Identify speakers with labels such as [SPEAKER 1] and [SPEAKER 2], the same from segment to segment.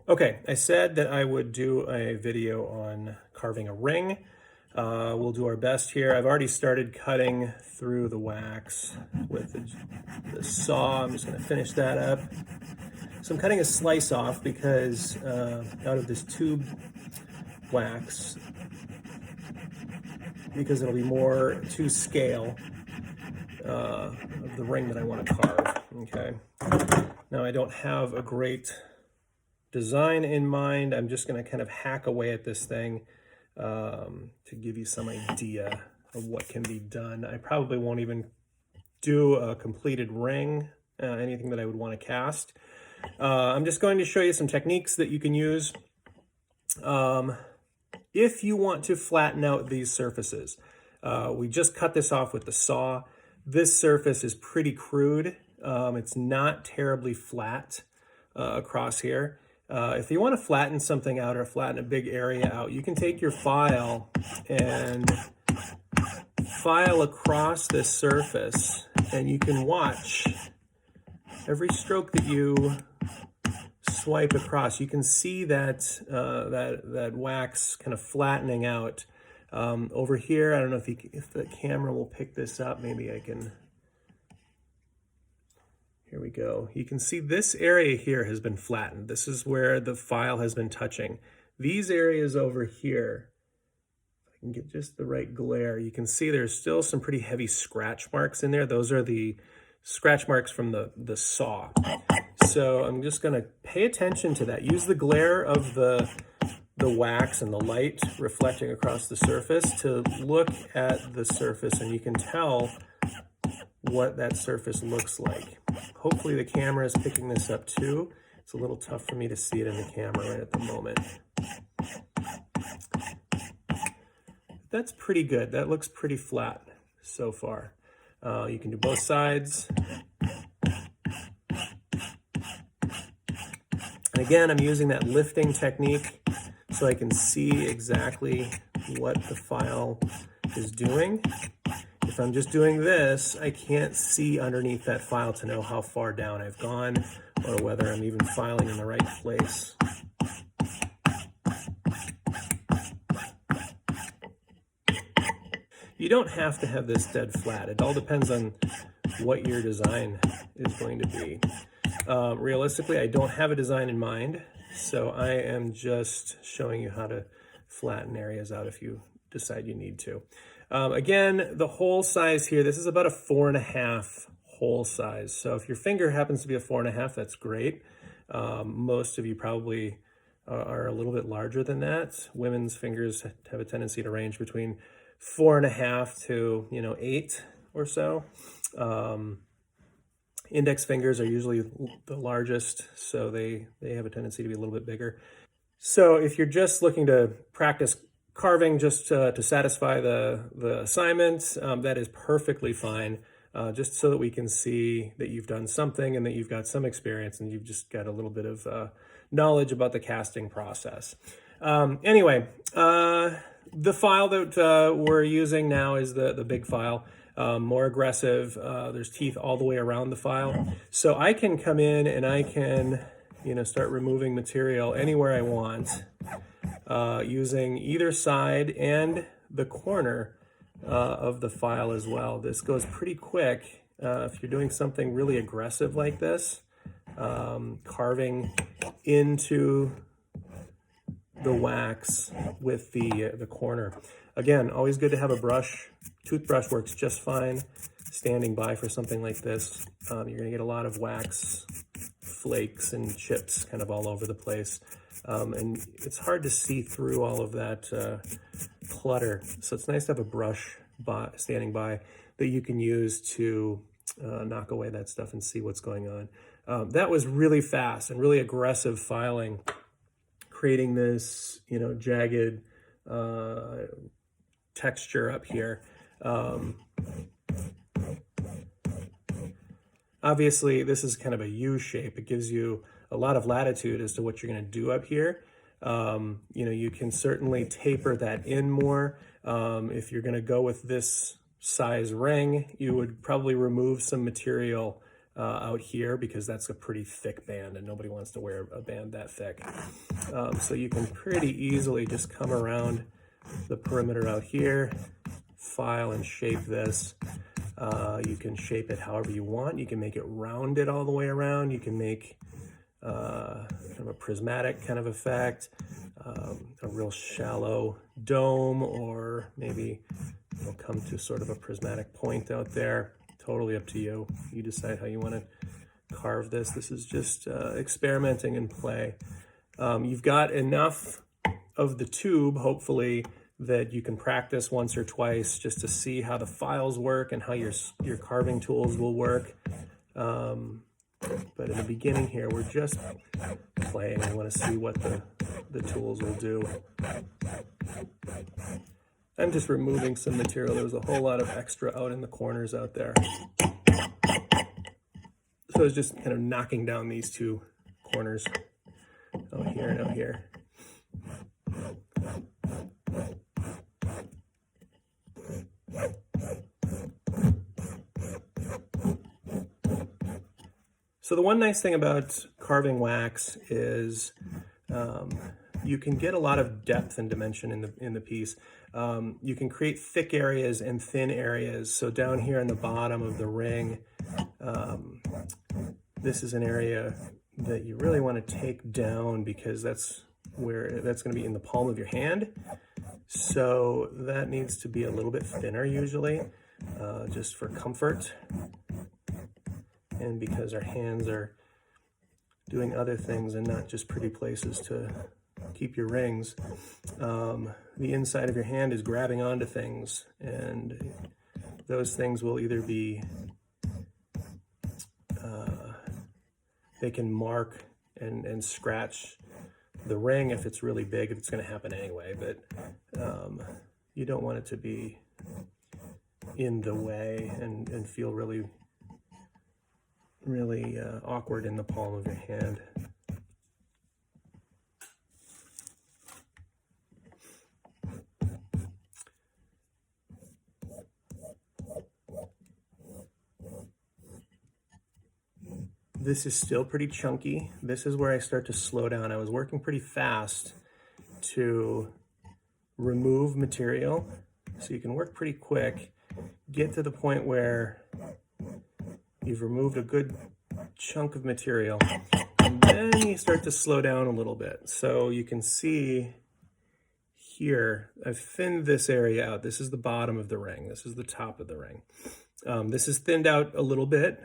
[SPEAKER 1] Okay, I said that I would do a video on carving a ring. We'll do our best here. I've already started cutting through the wax with the saw. I'm just going to finish that up. So I'm cutting a slice off because out of this tube wax, because it'll be more to scale of the ring that I want to carve. Okay. Now I don't have a great design in mind. I'm just going to kind of hack away at this thing to give you some idea of what can be done. I probably won't even do a completed ring, anything that I would want to cast. I'm just going to show you some techniques that you can use if you want to flatten out these surfaces. We just cut this off with the saw. This surface is pretty crude. It's not terribly flat across here. If you want to flatten something out or flatten a big area out, you can take your file and file across this surface, and you can watch every stroke that you swipe across. You can see that that wax kind of flattening out. Over here, I don't know if the camera will pick this up. Maybe I can. Here we go. You can see this area here has been flattened. This is where the file has been touching. These areas over here, if I can get just the right glare, you can see there's still some pretty heavy scratch marks in there. Those are the scratch marks from the saw. So I'm just going to pay attention to that. Use the glare of the wax and the light reflecting across the surface to look at the surface, and you can tell what that surface looks like. Hopefully the camera is picking this up too. It's a little tough for me to see it in the camera right at the moment. That's pretty good. That looks pretty flat so far. You can do both sides. And again, I'm using that lifting technique so I can see exactly what the file is doing. If I'm just doing this, I can't see underneath that file to know how far down I've gone or whether I'm even filing in the right place. You don't have to have this dead flat. It all depends on what your design is going to be. Realistically, I don't have a design in mind, so I am just showing you how to flatten areas out if you decide you need to. Again, the hole size here, this is about a 4.5 hole size. So if your finger happens to be a 4.5, that's great. Most of you probably are a little bit larger than that. Women's fingers have a tendency to range between 4.5 to 8 or so. Index fingers are usually the largest, so they have a tendency to be a little bit bigger. So if you're just looking to practice carving just to satisfy the assignment, that is perfectly fine, just so that we can see that you've done something and that you've got some experience and you've just got a little bit of knowledge about the casting process. Anyway, the file that we're using now is the big file, more aggressive. There's teeth all the way around the file. So I can come in and I can start removing material anywhere I want. Using either side and the corner of the file as well. This goes pretty quick if you're doing something really aggressive like this, carving into the wax with the corner. Again, always good to have a brush. Toothbrush works just fine. Standing by for something like this, you're going to get a lot of wax flakes and chips kind of all over the place. And it's hard to see through all of that clutter. So it's nice to have a brush standing by that you can use to knock away that stuff and see what's going on. That was really fast and really aggressive filing, creating this, jagged texture up here. Obviously, this is kind of a U shape. It gives you a lot of latitude as to what you're going to do up here. You can certainly taper that in more. If you're going to go with this size ring, you would probably remove some material out here, because that's a pretty thick band and nobody wants to wear a band that thick. So you can pretty easily just come around the perimeter out here, file and shape this. You can shape it however you want. You can make it rounded all the way around. You can make kind of a prismatic kind of effect, a real shallow dome, or maybe it'll come to sort of a prismatic point out there. Totally up to you. You decide how you want to carve this. This is just experimenting and play. You've got enough of the tube, hopefully, that you can practice once or twice just to see how the files work and how your carving tools will work. But in the beginning here, we're just playing. I want to see what the tools will do. I'm just removing some material. There was a whole lot of extra out in the corners out there. So I was just kind of knocking down these two corners out here and out here. So the one nice thing about carving wax is you can get a lot of depth and dimension in the piece. You can create thick areas and thin areas. So down here in the bottom of the ring, this is an area that you really want to take down, because that's going to be in the palm of your hand. So that needs to be a little bit thinner usually, just for comfort. And because our hands are doing other things and not just pretty places to keep your rings, the inside of your hand is grabbing onto things, and those things will either be, they can mark and scratch the ring if it's really big, if it's going to happen anyway, but you don't want it to be in the way and feel really awkward in the palm of your hand. This is still pretty chunky. This is where I start to slow down. I was working pretty fast to remove material, so you can work pretty quick, get to the point where you've removed a good chunk of material, and then you start to slow down a little bit. So you can see here, I've thinned this area out. This is the bottom of the ring. This is the top of the ring. This is thinned out a little bit,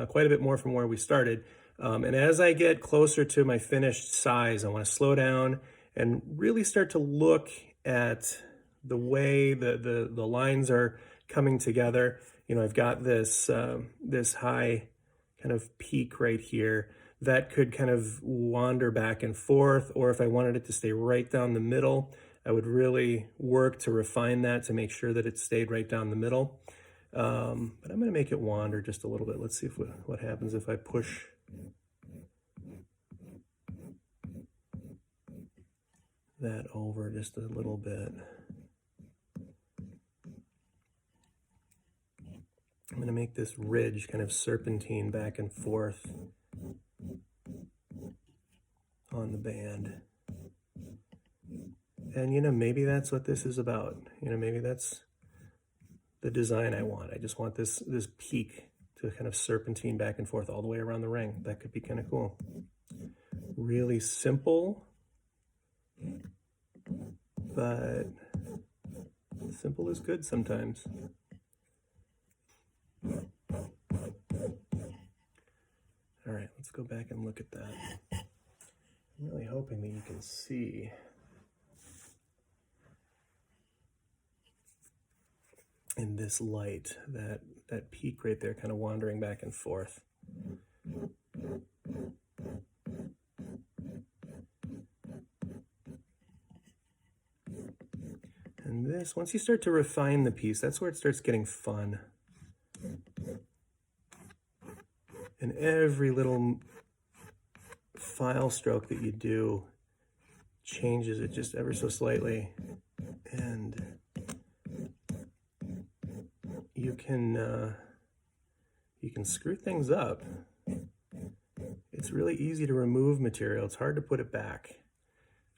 [SPEAKER 1] quite a bit more from where we started. And as I get closer to my finished size, I want to slow down and really start to look at the way the lines are coming together. You know, I've got this this high kind of peak right here that could kind of wander back and forth, or if I wanted it to stay right down the middle, I would really work to refine that to make sure that it stayed right down the middle. But I'm going to make it wander just a little bit. Let's see what happens if I push that over just a little bit. I'm going to make this ridge kind of serpentine back and forth on the band. And, you know, maybe that's what this is about. You know, maybe that's the design I want. I just want this peak to kind of serpentine back and forth all the way around the ring. That could be kind of cool. Really simple, but simple is good sometimes. All right, let's go back and look at that. I'm really hoping that you can see in this light that peak right there kind of wandering back and forth. And this, once you start to refine the piece, that's where it starts getting fun. And every little file stroke that you do changes it just ever so slightly. And you can you can screw things up. It's really easy to remove material. It's hard to put it back.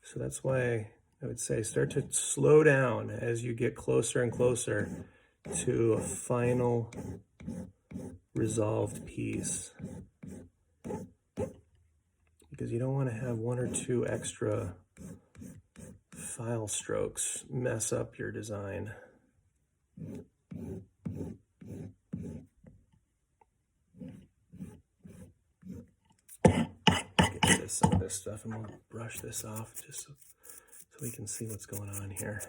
[SPEAKER 1] So that's why I would say start to slow down as you get closer and closer to a final resolved piece. Because you don't want to have one or two extra file strokes mess up your design. Get rid of some of this stuff and we'll brush this off just so we can see what's going on here.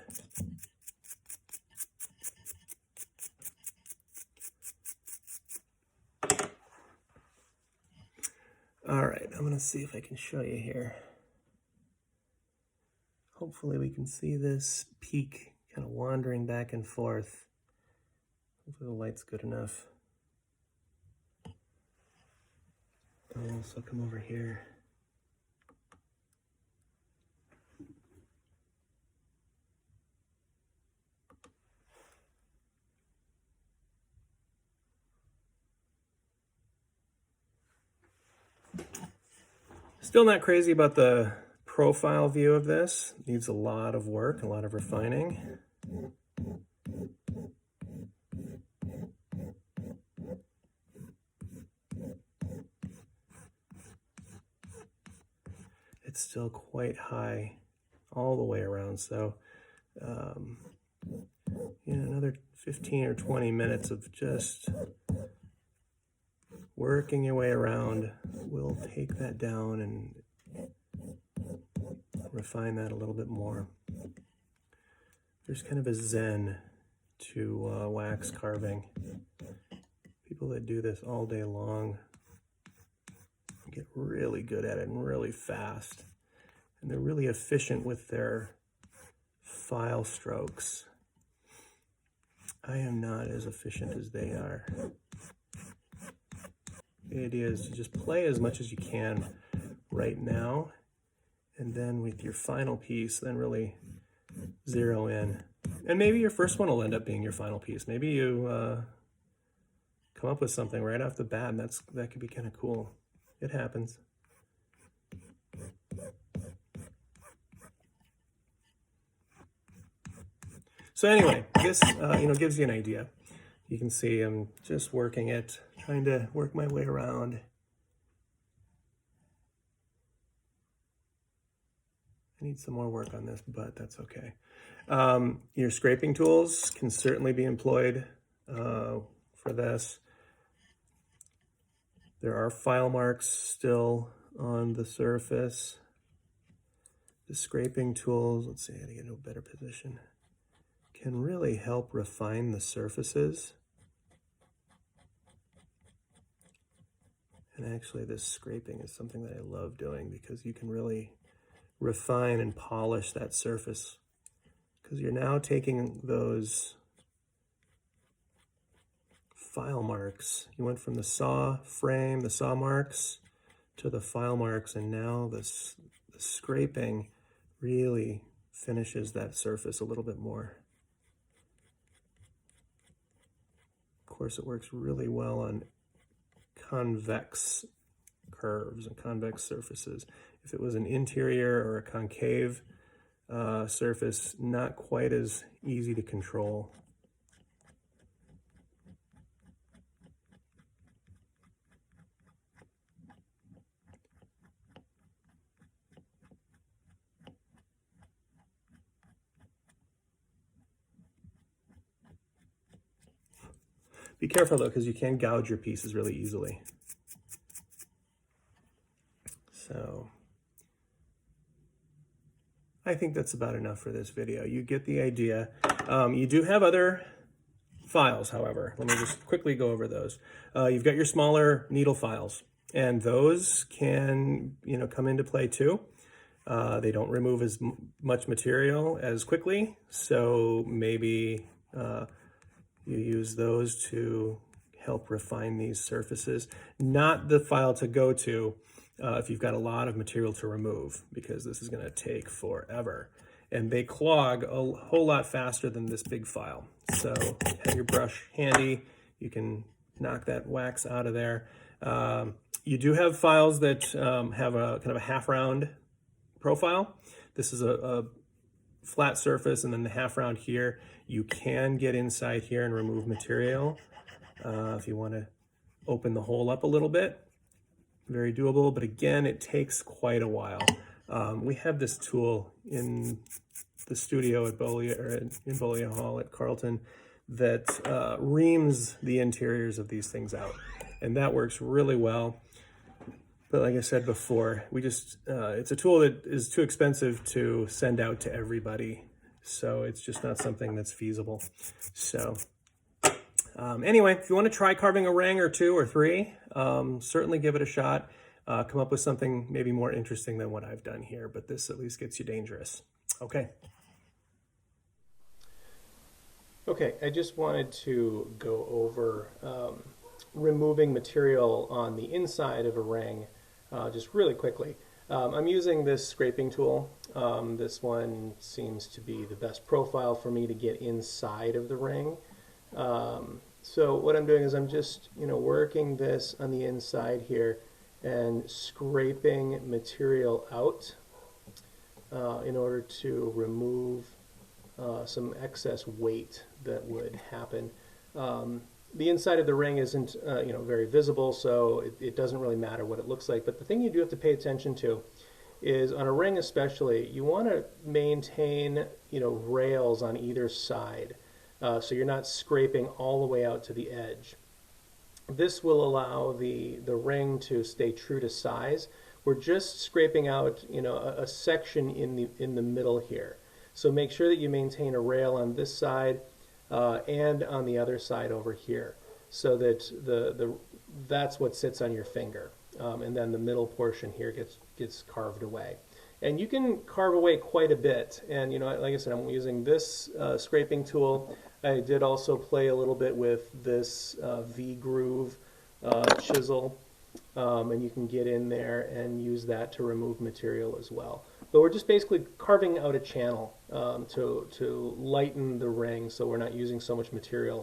[SPEAKER 1] All right, I'm going to see if I can show you here. Hopefully we can see this peak kind of wandering back and forth. Hopefully the light's good enough. I'll also come over here. Still not crazy about the profile view of this. Needs a lot of work, a lot of refining. It's still quite high all the way around, so another 15 or 20 minutes of just working your way around will take that down and refine that a little bit more. There's kind of a zen to wax carving. People that do this all day long get really good at it and really fast. And they're really efficient with their file strokes. I am not as efficient as they are. The idea is to just play as much as you can right now, and then with your final piece, then really zero in. And maybe your first one will end up being your final piece. Maybe you come up with something right off the bat, and that could be kind of cool. It happens. So anyway, this gives you an idea. You can see I'm just working it, trying to work my way around. I need some more work on this, but that's okay. Your scraping tools can certainly be employed for this. There are file marks still on the surface. The scraping tools, let's see how to get into a better position, can really help refine the surfaces. And actually this scraping is something that I love doing because you can really refine and polish that surface, because you're now taking those file marks. You went from the saw frame, the saw marks, to the file marks, and now the scraping really finishes that surface a little bit more. Of course, it works really well on convex curves and convex surfaces. If it was an interior or a concave surface, not quite as easy to control. Be careful though, because you can gouge your pieces really easily. So I think that's about enough for this video. You get the idea. You do have other files, however. Let me just quickly go over those. You've got your smaller needle files, and those can come into play too. They don't remove as much material as quickly, so maybe you use those to help refine these surfaces. Not the file to go to if you've got a lot of material to remove, because this is going to take forever. And they clog a whole lot faster than this big file. So have your brush handy. You can knock that wax out of there. You do have files that have a kind of a half round profile. This is a flat surface, and then the half round here. You can get inside here and remove material if you want to open the hole up a little bit. Very doable, but again, it takes quite a while. We have this tool in the studio at Beaulieu, or in Beaulieu Hall at Carleton, that reams the interiors of these things out, and that works really well. But like I said before, it's a tool that is too expensive to send out to everybody, so it's just not something that's feasible. So anyway, if you want to try carving a ring or two or three, certainly give it a shot. Come up with something maybe more interesting than what I've done here, but this at least gets you dangerous. Okay. Okay, I just wanted to go over removing material on the inside of a ring just really quickly. I'm using this scraping tool. This one seems to be the best profile for me to get inside of the ring. So what I'm doing is I'm just working this on the inside here and scraping material out in order to remove some excess weight that would happen. The inside of the ring isn't very visible, so it doesn't really matter what it looks like. But the thing you do have to pay attention to is, on a ring especially, you want to maintain rails on either side, so you're not scraping all the way out to the edge. This will allow the ring to stay true to size. We're just scraping out a section in the middle here. So make sure that you maintain a rail on this side and on the other side over here, so that that's what sits on your finger, and then the middle portion here gets carved away. And you can carve away quite a bit. And like I said, I'm using this scraping tool. I did also play a little bit with this V-groove chisel, and you can get in there and use that to remove material as well. But we're just basically carving out a channel to lighten the ring, so we're not using so much material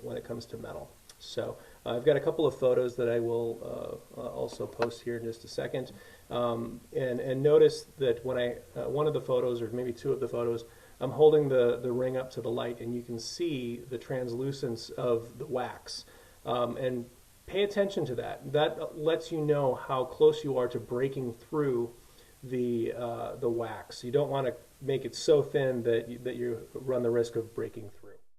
[SPEAKER 1] when it comes to metal. So I've got a couple of photos that I will also post here in just a second. And notice that when one of the photos, or maybe two of the photos, I'm holding the ring up to the light, and you can see the translucence of the wax. And pay attention to that. That lets you know how close you are to breaking through the wax. You don't want to make it so thin that you run the risk of breaking through.